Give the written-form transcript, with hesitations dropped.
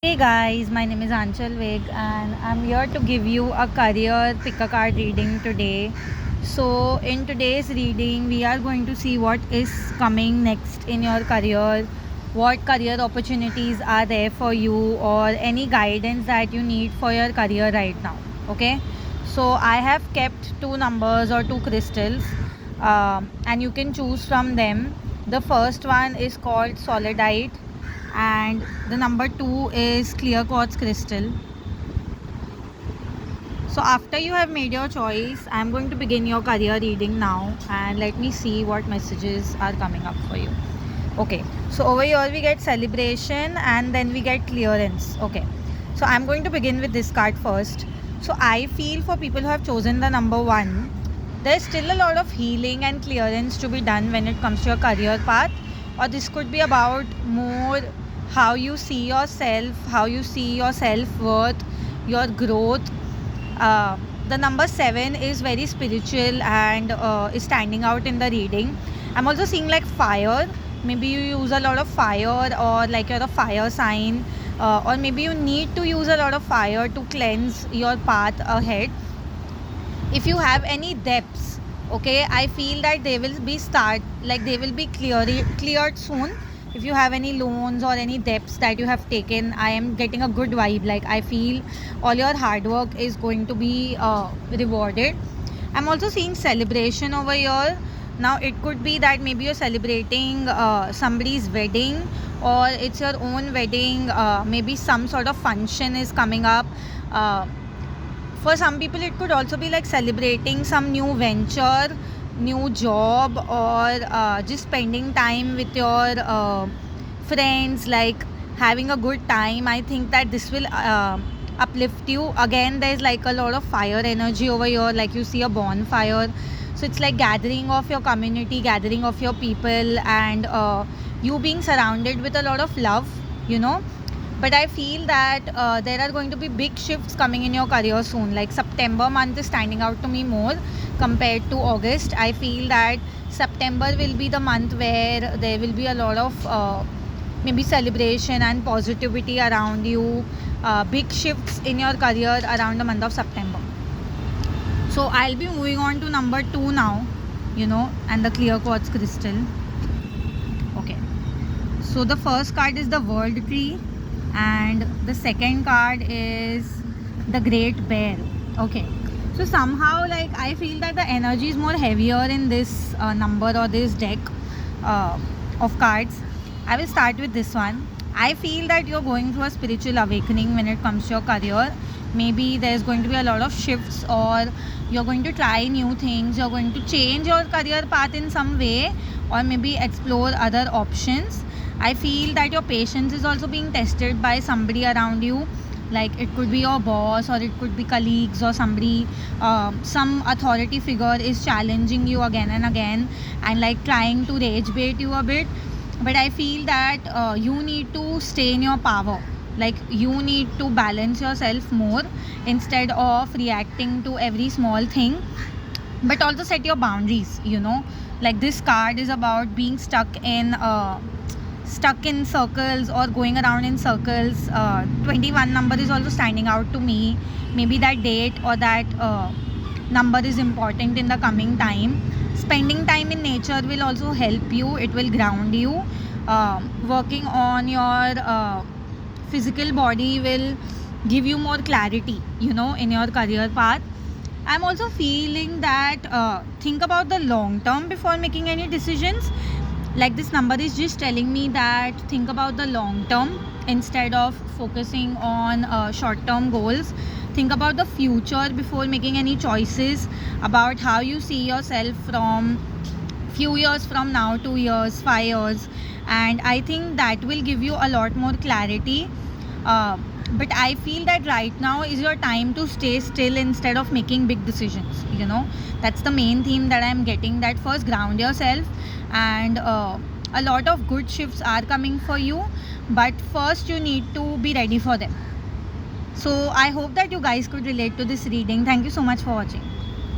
Hey guys, my name is Anchal Vig and I'm here to give you a career pick a card reading today. So, in today's reading, we are going to see what is coming next in your career, what career opportunities are there for you, or any guidance that you need for your career right now. Okay, so I have kept two numbers or two crystals, and you can choose from them. The first one is called Solidite and the number 2 is clear quartz crystal. So after you have made your choice, I'm going to begin your career reading now, and let me see what messages are coming up for you. Okay, so over here we get celebration and then we get clearance. Okay, so I'm going to begin with this card first. So I feel for people who have chosen the number 1, there's still a lot of healing and clearance to be done when it comes to your career path, or this could be about more how you see yourself, how you see your self-worth, your growth. uh, the number 7 is very spiritual and is standing out in the reading. I'm also seeing like fire. Maybe you use a lot of fire, or like you're a fire sign, or maybe you need to use a lot of fire to cleanse your path ahead. If you have any depths, okay, I feel that they will be cleared soon. If you have any loans or any debts that you have taken, I am getting a good vibe. Like I feel all your hard work is going to be rewarded. I'm also seeing celebration over here. Now it could be that maybe you're celebrating somebody's wedding, or it's your own wedding. Maybe some sort of function is coming up. uh, for some people it could also be like celebrating some new venture, new job, or just spending time with your friends, like having a good time. I think that this will uplift you. Again, there's like a lot of fire energy over here, like you see a bonfire. So it's like gathering of your community, gathering of your people, and you being surrounded with a lot of love, you know. But I feel that there are going to be big shifts coming in your career soon. Like September month is standing out to me more compared to August. I feel that September will be the month where there will be a lot of maybe celebration and positivity around you, big shifts in your career around the month of September. So I'll be moving on to number 2 now, and the clear quartz crystal. Okay, so the first card is the world tree, and the second card is the great bear. Okay, so somehow, like, I feel that the energy is more heavier in this number or this deck of cards. I will start with this one. I feel that you're going through a spiritual awakening when it comes to your career. Maybe there's going to be a lot of shifts, or you're going to try new things, you're going to change your career path in some way, or maybe explore other options. I feel that your patience is also being tested by somebody around you. Like it could be your boss, or it could be colleagues, or somebody, some authority figure is challenging you again and again, and like trying to rage bait you a bit. But I feel that you need to stay in your power. Like you need to balance yourself more instead of reacting to every small thing, but also set your boundaries. Like this card is about being stuck in circles or going around in circles. 21 number is also standing out to me. Maybe that date or that number is important in the coming time. Spending time in nature will also help you, it will ground you. Working on your physical body will give you more clarity, in your career path. I'm also feeling that think about the long term before making any decisions. Like this number is just telling me that think about the long term instead of focusing on short term goals. Think about the future before making any choices about how you see yourself from few years from now, 2 years, 5 years. And I think that will give you a lot more clarity. But I feel that right now is your time to stay still instead of making big decisions. That's the main theme that I'm getting, that first ground yourself, and a lot of good shifts are coming for you, but first you need to be ready for them. So I hope that you guys could relate to this reading. Thank you so much for watching.